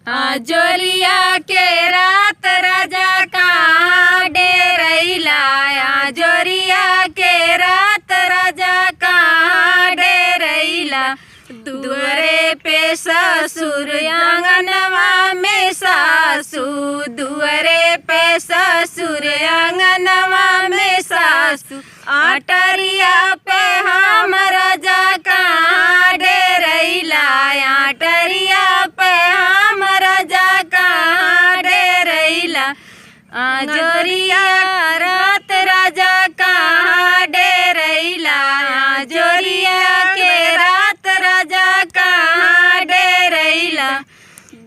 जोरिया के रात राजा कहाँ डेरैला। जोरिया के रात राजा कहाँ डेरैला। दुअरे पे ससुर आंगनवा में सासू। दुअरे पे ससुर आंगनवा में सासू। आटरिया पे हम राजा कहाँ डेरैला। आटरिया पे हम राजा कहाँ डेरैला। जोरिया रात राजा कहाँ डेरैला। जोरिया के रात राजा कहाँ डेरैला।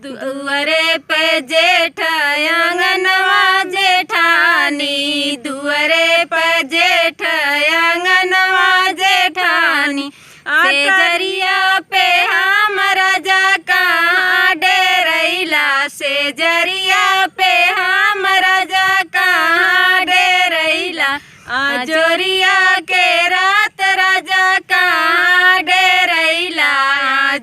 दुअरे पे जेठ आंगनवा जेठानी। दुअरे पे जेठ आंगनवा जेठानी। सेजरिया पे हम राजा कहाँ डेरैला। सेजरिया पे हम राजा कहाँ डेरैला। जोरिया के रात राजा कहाँ डेरैला।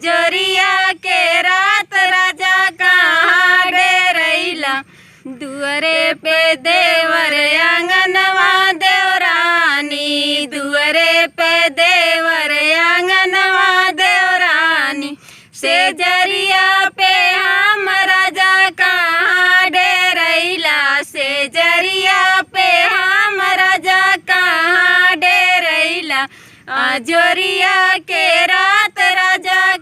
जोरिया के रात राजा कहाँ डेरैला। दुअरे पे देवर आंगनवा देवरानी। दुअरे पे देवर आंगनवा देवरानी। सेजरिया पे हम राजा कहाँ डेरैला। सेजरिया पे हम राजा कहाँ डेरैला। जोरिया के रात राजा